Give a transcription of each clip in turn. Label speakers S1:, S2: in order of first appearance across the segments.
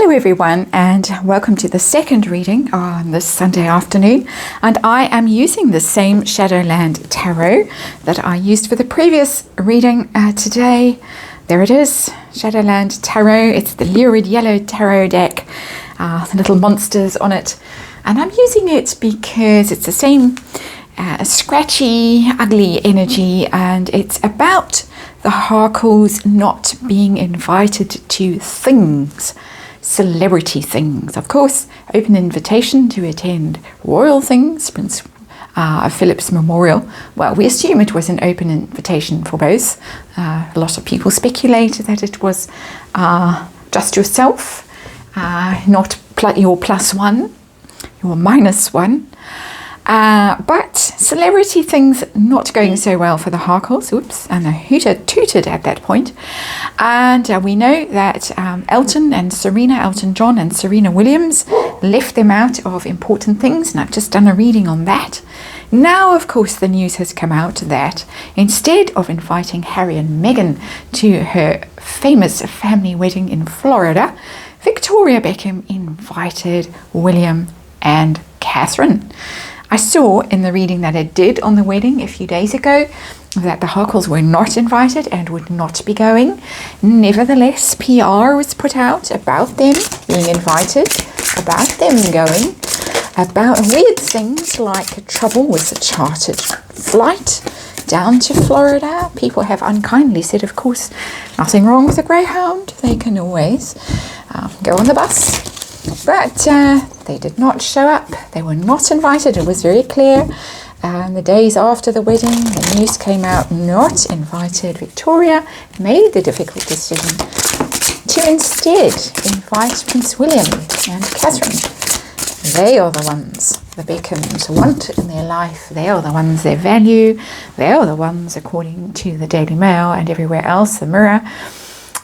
S1: Hello everyone, and welcome to the second reading on this Sunday afternoon. And I am using the same Shadowland Tarot that I used for the previous reading today. There it is, Shadowland Tarot. It's the lurid yellow tarot deck, the little monsters on it. And I'm using it because it's the same scratchy, ugly energy, and it's about the Harkles not being invited to things. Celebrity things, of course. Open invitation to attend royal things, Prince Philip's memorial. Well, we assume it was an open invitation for both. A lot of people speculate that it was just yourself, not your plus one, your minus one. But celebrity things not going so well for the Harkles. Oops, and a hooter tooted at that point. And we know that Elton John and Serena Williams left them out of important things, and I've just done a reading on that. Now, of course, the news has come out that instead of inviting Harry and Meghan to her famous family wedding in Florida, Victoria Beckham invited William and Catherine. I saw in the reading that I did on the wedding a few days ago that the Harkles were not invited and would not be going. Nevertheless, PR was put out about them being invited, about them going, about weird things like trouble with the chartered flight down to Florida. People have unkindly said, of course, nothing wrong with a Greyhound. They can always go on the bus. But they did not show up. They were not invited. It was very clear. The days after the wedding, the news came out, not invited. Victoria made the difficult decision to instead invite Prince William and Catherine. They are the ones the Beckhams want in their life. They are the ones they value. They are the ones, according to the Daily Mail and everywhere else, the Mirror,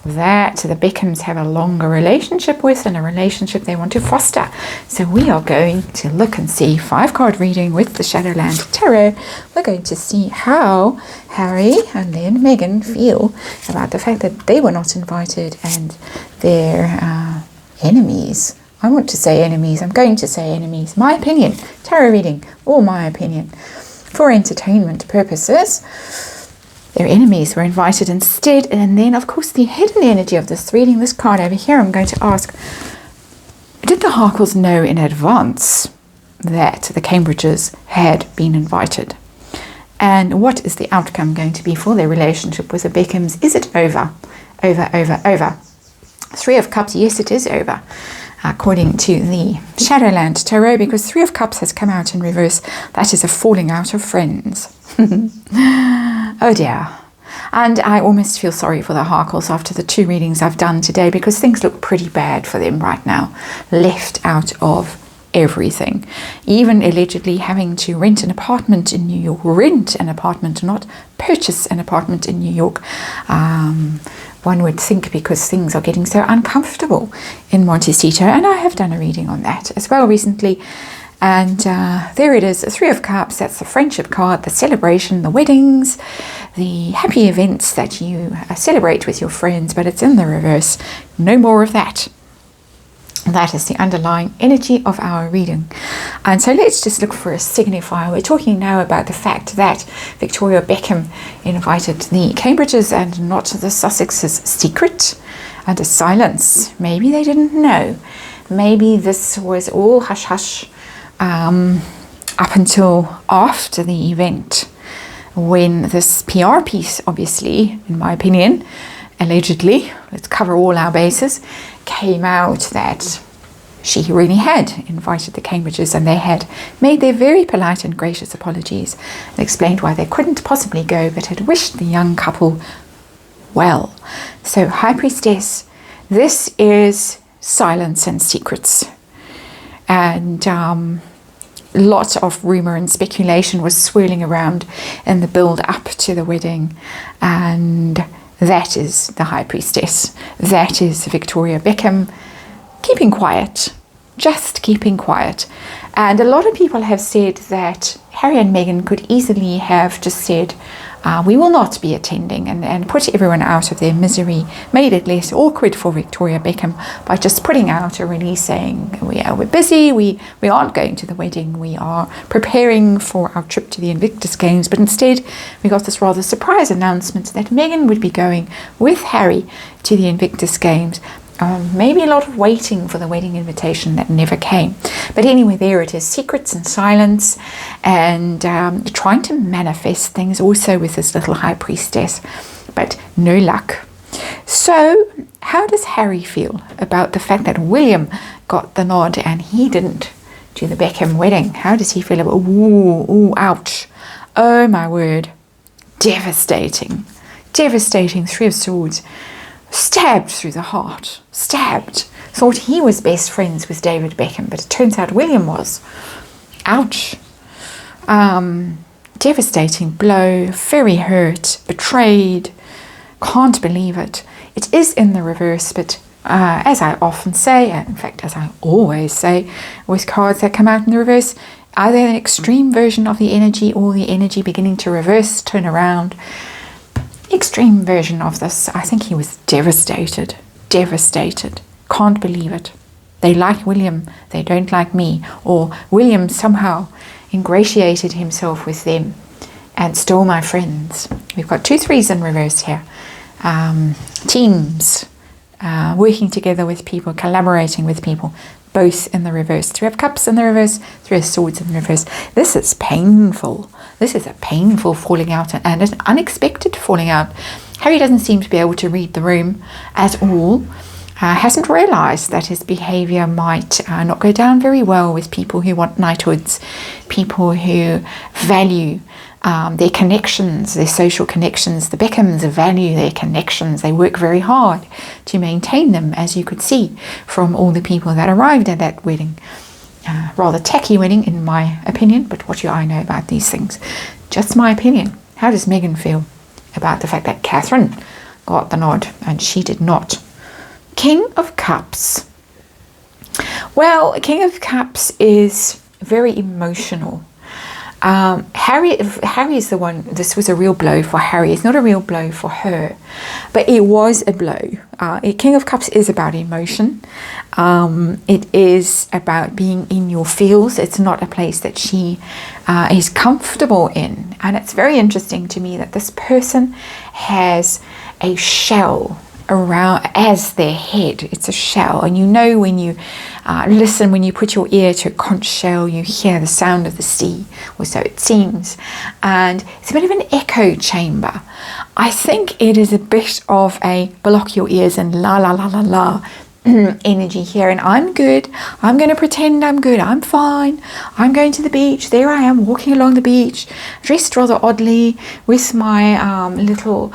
S1: that the Beckhams have a longer relationship with and a relationship they want to foster. So we are going to look and see 5-card reading with the Shadowland Tarot. We're going to see how Harry and then Meghan feel about the fact that they were not invited and their enemies. I want to say enemies. I'm going to say enemies. My opinion. Tarot reading. All my opinion. For entertainment purposes, their enemies were invited instead. And then, of course, the hidden energy of this reading, this card over here, I'm going to ask, did the Harkles know in advance that the Cambridges had been invited? And what is the outcome going to be for their relationship with the Beckhams? Is it over? Over. 3 of Cups, yes, it is over, according to the Shadowland Tarot, because 3 of Cups has come out in reverse. That is a falling out of friends. Oh dear. And I almost feel sorry for the Harkles after the 2 readings I've done today, because things look pretty bad for them right now. Left out of everything. Even allegedly having to rent an apartment in New York. Rent an apartment, not purchase an apartment in New York. One would think because things are getting so uncomfortable in Montecito. And I have done a reading on that as well recently. And there it is, 3 of Cups. That's the friendship card, the celebration, the weddings, the happy events that you celebrate with your friends, but it's in the reverse. No more of that. That is the underlying energy of our reading. And so let's just look for a signifier. We're talking now about the fact that Victoria Beckham invited the Cambridges and not the Sussexes. Secret and a silence. Maybe they didn't know. Maybe this was all hush-hush up until after the event, when this PR piece, obviously, in my opinion, allegedly, let's cover all our bases, came out that she really had invited the Cambridges, and they had made their very polite and gracious apologies and explained why they couldn't possibly go, but had wished the young couple well. So, High Priestess, this is silence and secrets. And lots of rumor and speculation was swirling around in the build up to the wedding, and that is the High Priestess. That is Victoria Beckham keeping quiet, just keeping quiet. And a lot of people have said that Harry and Meghan could easily have just said, we will not be attending, and put everyone out of their misery, made it less awkward for Victoria Beckham by just putting out a release saying, we're busy, we aren't going to the wedding, we are preparing for our trip to the Invictus Games. But instead, we got this rather surprise announcement that Meghan would be going with Harry to the Invictus Games. Maybe a lot of waiting for the wedding invitation that never came. But anyway, there it is, secrets and silence, and trying to manifest things also with this little high priestess, but no luck. So how does Harry feel about the fact that William got the nod and he didn't to the Beckham wedding? How does he feel about, ooh, ouch, oh my word, devastating, Three of Swords. Stabbed through the heart, stabbed. Thought he was best friends with David Beckham, but it turns out William was. Ouch. Devastating blow, very hurt, betrayed, can't believe it. It is in the reverse, but as I often say, in fact, as I always say, with cards that come out in the reverse, either an extreme version of the energy or the energy beginning to reverse, turn around. Extreme version of this. I think he was devastated, can't believe it. They like William, they don't like me, or William somehow ingratiated himself with them and stole my friends. We've got 2 3s in reverse here. Teams, working together with people, collaborating with people, both in the reverse. 3 of Cups in the reverse, 3 of Swords in the reverse. This is painful. This is a painful falling out and an unexpected falling out. Harry doesn't seem to be able to read the room at all. Hasn't realised that his behaviour might not go down very well with people who want knighthoods, people who value their connections, their social connections. The Beckhams value their connections. They work very hard to maintain them, as you could see from all the people that arrived at that wedding. Rather tacky wedding, in my opinion, but what do I know about these things? Just my opinion. How does Meghan feel about the fact that Catherine got the nod and she did not? King of Cups. Well, King of Cups is very emotional. Harry is the one. This was a real blow for Harry. It's not a real blow for her, but it was a blow. King of Cups is about emotion. It is about being in your feels. It's not a place that she is comfortable in, and it's very interesting to me that this person has a shell around as their head. It's a shell, and you know when you listen, when you put your ear to a conch shell, you hear the sound of the sea, or so it seems, and it's a bit of an echo chamber. I think it is a bit of a block your ears and la la la la la energy here, and I'm good, I'm going to pretend I'm good, I'm fine, I'm going to the beach, there I am walking along the beach, dressed rather oddly with my little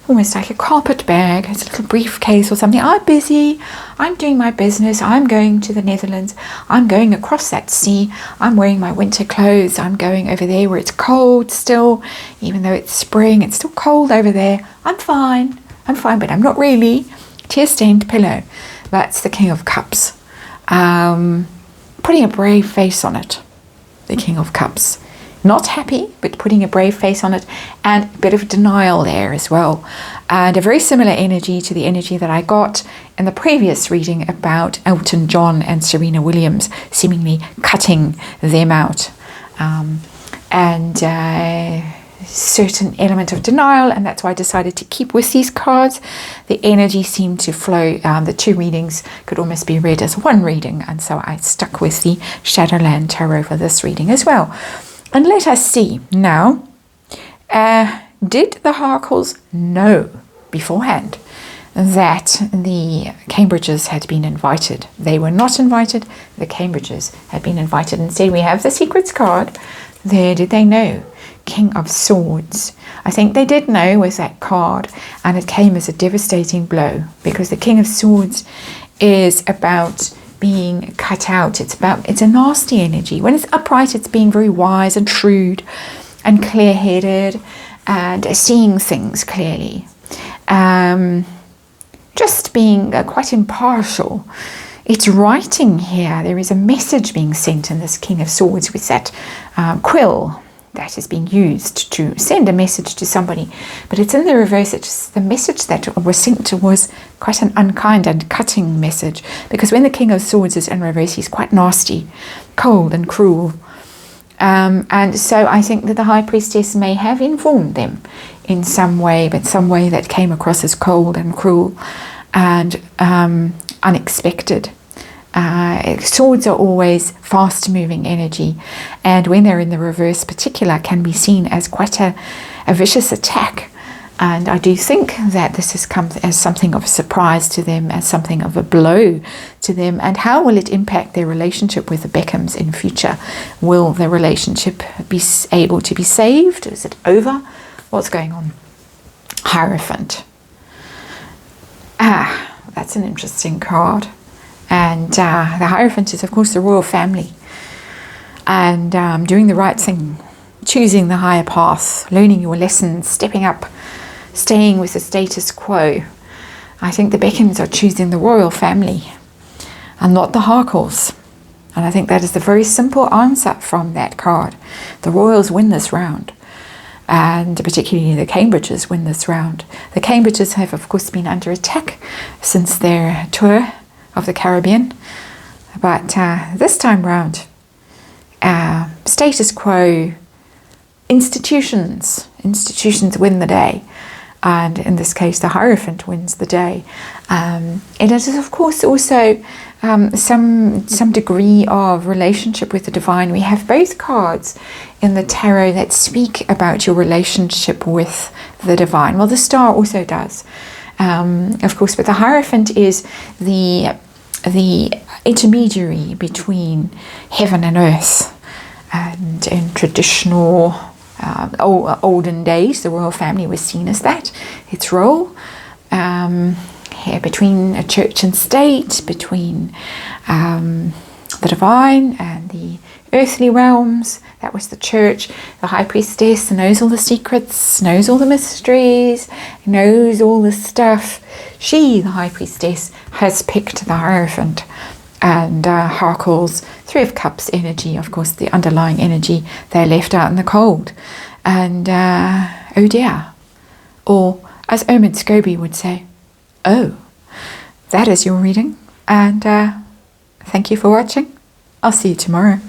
S1: almost like a carpet bag, it's a little briefcase or something. I'm busy, I'm doing my business, I'm going to the Netherlands, I'm going across that sea, I'm wearing my winter clothes, I'm going over there where it's cold still, even though it's spring, it's still cold over there. I'm fine, but I'm not really. Tear-stained pillow. That's the King of Cups. Putting a brave face on it. The King of Cups. Not happy, but putting a brave face on it, and a bit of denial there as well. And a very similar energy to the energy that I got in the previous reading about Elton John and Serena Williams, seemingly cutting them out. Certain element of denial, and that's why I decided to keep with these cards. The energy seemed to flow. The 2 readings could almost be read as one reading, and so I stuck with the Shadowland Tarot for this reading as well. And let us see now, did the Harkles know beforehand that the Cambridges had been invited? They were not invited, the Cambridges had been invited. Instead, we have the Secrets card. There, did they know? King of Swords. I think they did know with that card, and it came as a devastating blow, because the King of Swords is about being cut out. It's a nasty energy. When it's upright, it's being very wise and shrewd and clear-headed and seeing things clearly. Just being quite impartial it's writing here. There is a message being sent in this King of Swords with that quill that is being used to send a message to somebody. But it's in the reverse. It's the message that was sent was quite an unkind and cutting message, because when the King of Swords is in reverse, he's quite nasty, cold and cruel. And so I think that the High Priestess may have informed them in some way, but some way that came across as cold and cruel and unexpected. Swords are always fast-moving energy, and when they're in the reverse particular can be seen as quite a vicious attack. And I do think that this has come as something of a surprise to them, as something of a blow to them. And how will it impact their relationship with the Beckhams in future? Will the relationship be able to be saved? Is it over? What's going on? Hierophant. That's an interesting card. And the Hierophant is, of course, the royal family. And doing the right thing, choosing the higher path, learning your lessons, stepping up, staying with the status quo. I think the Beckhams are choosing the royal family and not the Harkles. And I think that is the very simple answer from that card. The Royals win this round. And particularly the Cambridges win this round. The Cambridges have, of course, been under attack since their tour of the Caribbean. But this time round, status quo, institutions win the day. And in this case, the Hierophant wins the day. And it is, of course, also some degree of relationship with the divine. We have both cards in the tarot that speak about your relationship with the divine. Well, the Star also does, of course, but the Hierophant is the intermediary between heaven and earth. And in traditional olden days, the royal family was seen as that, its role, here between a church and state, between the divine and the earthly realms. That was the church. The High Priestess knows all the secrets, knows all the mysteries, knows all the stuff. She, the High Priestess, has picked the Hierophant. And Harkle's Three of Cups energy, of course, the underlying energy, they're left out in the cold. And oh dear. Or, as Omid Scobie would say, oh. That is your reading. And thank you for watching. I'll see you tomorrow.